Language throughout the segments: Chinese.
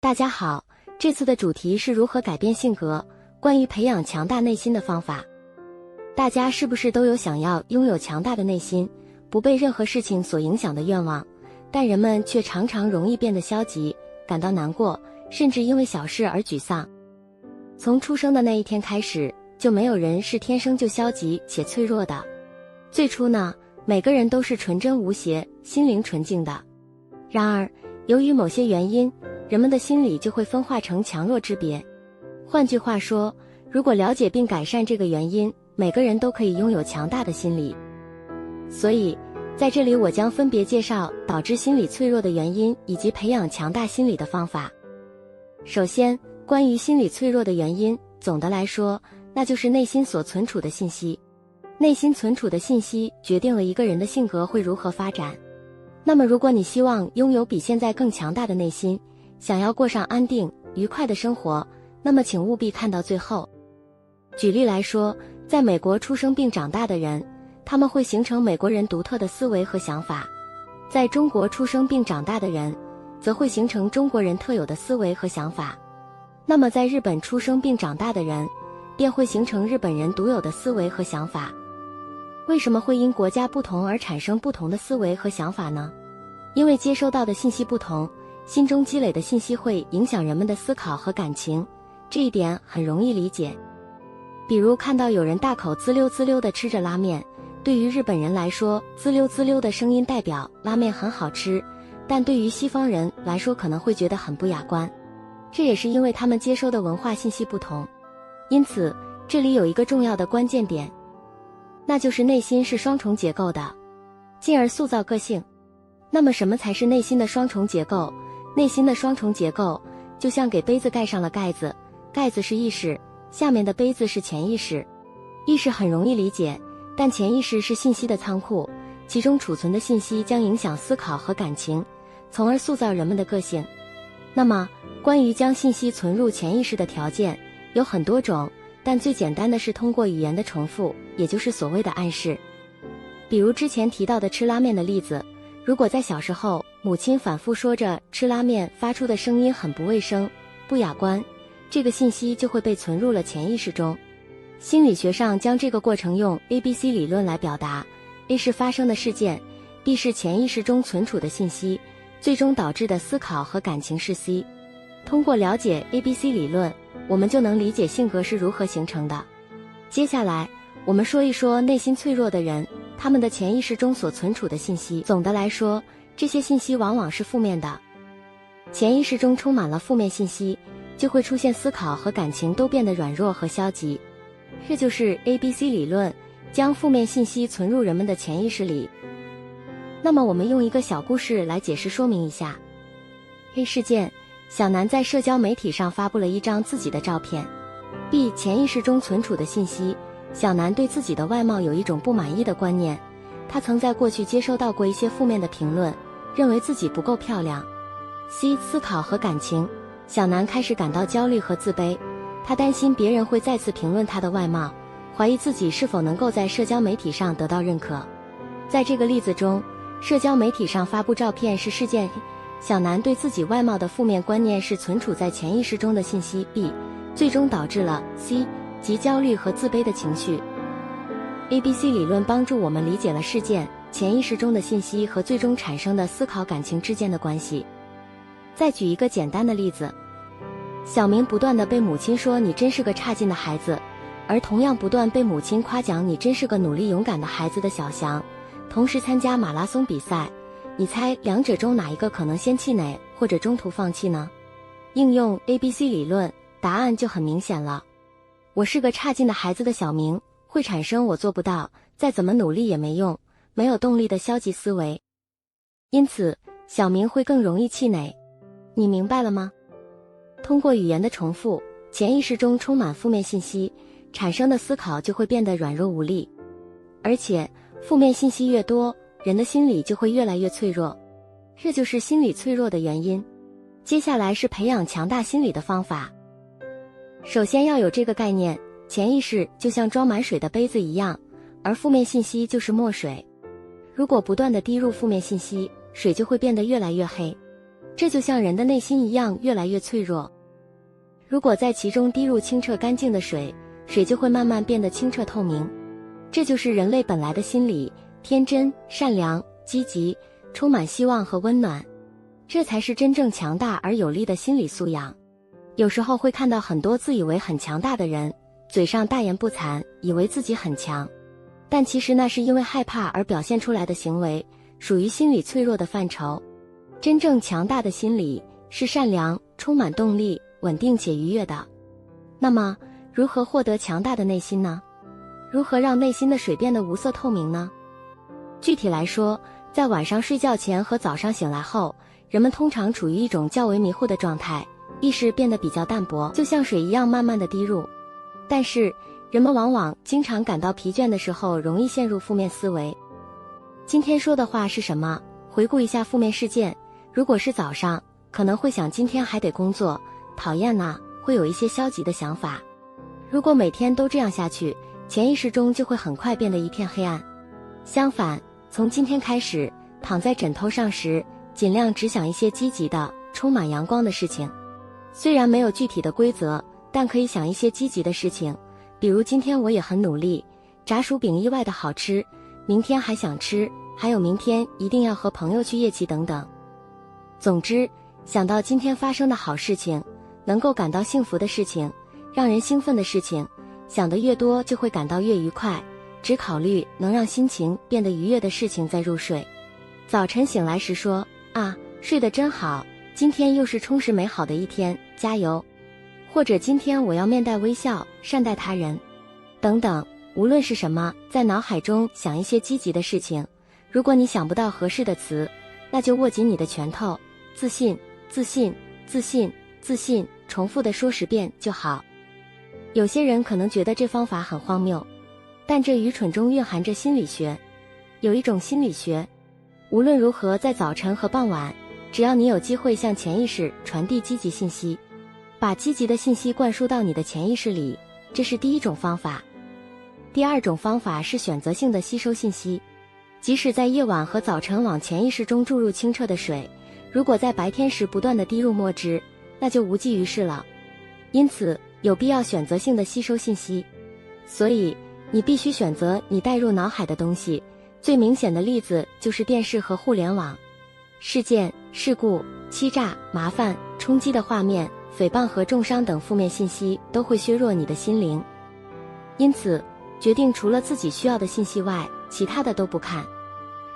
大家好，这次的主题是如何改变性格，关于培养强大内心的方法。大家是不是都有想要拥有强大的内心，不被任何事情所影响的愿望？但人们却常常容易变得消极，感到难过，甚至因为小事而沮丧。从出生的那一天开始，就没有人是天生就消极且脆弱的。最初呢，每个人都是纯真无邪、心灵纯净的。然而，由于某些原因，人们的心理就会分化成强弱之别。换句话说，如果了解并改善这个原因，每个人都可以拥有强大的心理。所以，在这里我将分别介绍导致心理脆弱的原因，以及培养强大心理的方法。首先，关于心理脆弱的原因，总的来说，那就是内心所存储的信息。内心存储的信息决定了一个人的性格会如何发展。那么如果你希望拥有比现在更强大的内心，想要过上安定、愉快的生活，那么请务必看到最后。举例来说，在美国出生并长大的人，他们会形成美国人独特的思维和想法；在中国出生并长大的人，则会形成中国人特有的思维和想法。那么在日本出生并长大的人，便会形成日本人独有的思维和想法。为什么会因国家不同而产生不同的思维和想法呢？因为接收到的信息不同，心中积累的信息会影响人们的思考和感情，这一点很容易理解。比如看到有人大口滋溜滋溜地吃着拉面，对于日本人来说，滋溜滋溜的声音代表拉面很好吃，但对于西方人来说可能会觉得很不雅观。这也是因为他们接收的文化信息不同。因此，这里有一个重要的关键点，那就是内心是双重结构的，进而塑造个性。那么什么才是内心的双重结构？内心的双重结构就像给杯子盖上了盖子，盖子是意识，下面的杯子是潜意识。意识很容易理解，但潜意识是信息的仓库，其中储存的信息将影响思考和感情，从而塑造人们的个性。那么，关于将信息存入潜意识的条件有很多种，但最简单的是通过语言的重复，也就是所谓的暗示。比如之前提到的吃拉面的例子，如果在小时候，母亲反复说着吃拉面发出的声音很不卫生、不雅观，这个信息就会被存入了潜意识中。心理学上将这个过程用 ABC 理论来表达， A 是发生的事件， B 是潜意识中存储的信息，最终导致的思考和感情是 C。 通过了解 ABC 理论，我们就能理解性格是如何形成的。接下来，我们说一说内心脆弱的人，他们的潜意识中所存储的信息。总的来说，这些信息往往是负面的。潜意识中充满了负面信息，就会出现思考和感情都变得软弱和消极。这就是 ABC 理论，将负面信息存入人们的潜意识里。那么我们用一个小故事来解释说明一下。A 事件，小南在社交媒体上发布了一张自己的照片。B 潜意识中存储的信息，小南对自己的外貌有一种不满意的观念，他曾在过去接收到过一些负面的评论，认为自己不够漂亮。C 思考和感情，小南开始感到焦虑和自卑，他担心别人会再次评论他的外貌，怀疑自己是否能够在社交媒体上得到认可。在这个例子中，社交媒体上发布照片是事件，小南对自己外貌的负面观念是存储在潜意识中的信息 B， 最终导致了 C 即焦虑和自卑的情绪。ABC 理论帮助我们理解了事件、潜意识中的信息和最终产生的思考感情之间的关系。再举一个简单的例子，小明不断地被母亲说你真是个差劲的孩子，而同样不断被母亲夸奖你真是个努力勇敢的孩子的小翔，同时参加马拉松比赛，你猜两者中哪一个可能先气馁或者中途放弃呢？应用 ABC 理论，答案就很明显了。我是个差劲的孩子的小明会产生我做不到，再怎么努力也没用，没有动力的消极思维，因此小明会更容易气馁。你明白了吗？通过语言的重复，潜意识中充满负面信息，产生的思考就会变得软弱无力，而且负面信息越多，人的心理就会越来越脆弱，这就是心理脆弱的原因。接下来是培养强大心理的方法。首先要有这个概念，潜意识就像装满水的杯子一样，而负面信息就是墨水。如果不断地滴入负面信息，水就会变得越来越黑。这就像人的内心一样，越来越脆弱。如果在其中滴入清澈干净的水，水就会慢慢变得清澈透明。这就是人类本来的心理，天真、善良、积极，充满希望和温暖。这才是真正强大而有力的心理素养。有时候会看到很多自以为很强大的人，嘴上大言不惭，以为自己很强，但其实那是因为害怕而表现出来的行为，属于心理脆弱的范畴。真正强大的心理是善良、充满动力、稳定且愉悦的。那么，如何获得强大的内心呢？如何让内心的水变得无色透明呢？具体来说，在晚上睡觉前和早上醒来后，人们通常处于一种较为迷糊的状态，意识变得比较淡薄，就像水一样慢慢地滴入。但是，人们往往经常感到疲倦的时候，容易陷入负面思维。今天说的话是什么？回顾一下负面事件，如果是早上，可能会想今天还得工作，讨厌呐，会有一些消极的想法。如果每天都这样下去，潜意识中就会很快变得一片黑暗。相反，从今天开始，躺在枕头上时，尽量只想一些积极的、充满阳光的事情。虽然没有具体的规则，但可以想一些积极的事情，比如今天我也很努力，炸薯饼意外的好吃，明天还想吃，还有明天一定要和朋友去夜骑等等。总之，想到今天发生的好事情，能够感到幸福的事情，让人兴奋的事情，想得越多就会感到越愉快，只考虑能让心情变得愉悦的事情再入睡。早晨醒来时说，啊，睡得真好，今天又是充实美好的一天，加油。或者今天我要面带微笑，善待他人，等等。无论是什么，在脑海中想一些积极的事情。如果你想不到合适的词，那就握紧你的拳头，自信，自信，自信，自信，重复地说10遍就好。有些人可能觉得这方法很荒谬，但这愚蠢中蕴含着心理学。有一种心理学，无论如何在早晨和傍晚，只要你有机会向潜意识传递积极信息，把积极的信息灌输到你的潜意识里，这是第一种方法。第二种方法是选择性的吸收信息。即使在夜晚和早晨往潜意识中注入清澈的水，如果在白天时不断地滴入墨汁，那就无济于事了。因此，有必要选择性的吸收信息。所以，你必须选择你带入脑海的东西。最明显的例子就是电视和互联网。事件、事故、欺诈、麻烦、冲击的画面、诽谤和重伤等负面信息都会削弱你的心灵。因此，决定除了自己需要的信息外，其他的都不看。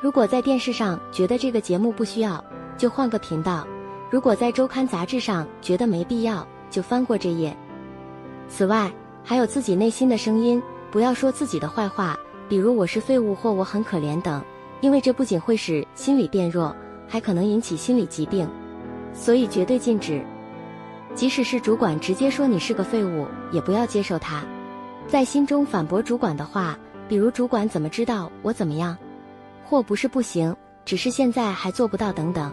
如果在电视上觉得这个节目不需要，就换个频道；如果在周刊杂志上觉得没必要，就翻过这页。此外，还有自己内心的声音，不要说自己的坏话，比如我是废物或我很可怜等，因为这不仅会使心理变弱，还可能引起心理疾病。所以绝对禁止。即使是主管直接说你是个废物，也不要接受他。在心中反驳主管的话，比如主管怎么知道我怎么样，或不是不行，只是现在还做不到等等。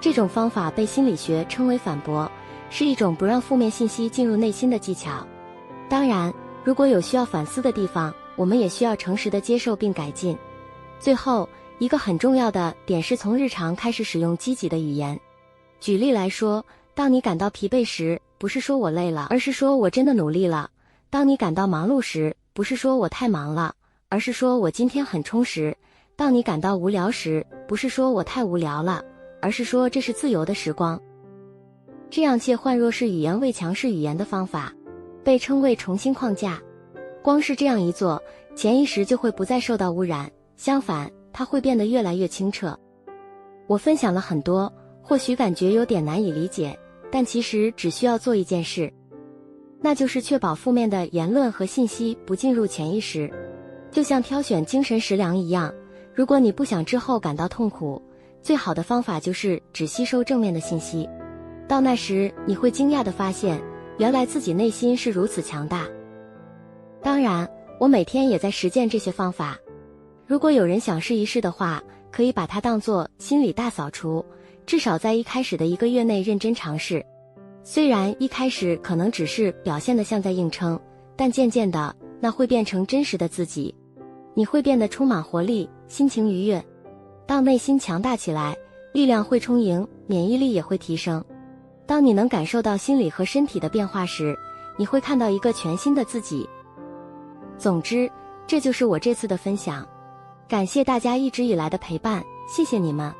这种方法被心理学称为反驳，是一种不让负面信息进入内心的技巧。当然，如果有需要反思的地方，我们也需要诚实地接受并改进。最后，一个很重要的点是从日常开始使用积极的语言。举例来说，当你感到疲惫时，不是说我累了，而是说我真的努力了。当你感到忙碌时，不是说我太忙了，而是说我今天很充实。当你感到无聊时，不是说我太无聊了，而是说这是自由的时光。这样切换弱势语言为强势语言的方法，被称为重新框架。光是这样一做，潜意识就会不再受到污染，相反，它会变得越来越清澈。我分享了很多，或许感觉有点难以理解，但其实只需要做一件事，那就是确保负面的言论和信息不进入潜意识。就像挑选精神食粮一样，如果你不想之后感到痛苦，最好的方法就是只吸收正面的信息。到那时，你会惊讶地发现，原来自己内心是如此强大。当然，我每天也在实践这些方法。如果有人想试一试的话，可以把它当作心理大扫除，至少在一开始的1个月内认真尝试。虽然一开始可能只是表现得像在硬撑，但渐渐的，那会变成真实的自己。你会变得充满活力，心情愉悦。当内心强大起来，力量会充盈，免疫力也会提升。当你能感受到心理和身体的变化时，你会看到一个全新的自己。总之，这就是我这次的分享。感谢大家一直以来的陪伴，谢谢你们。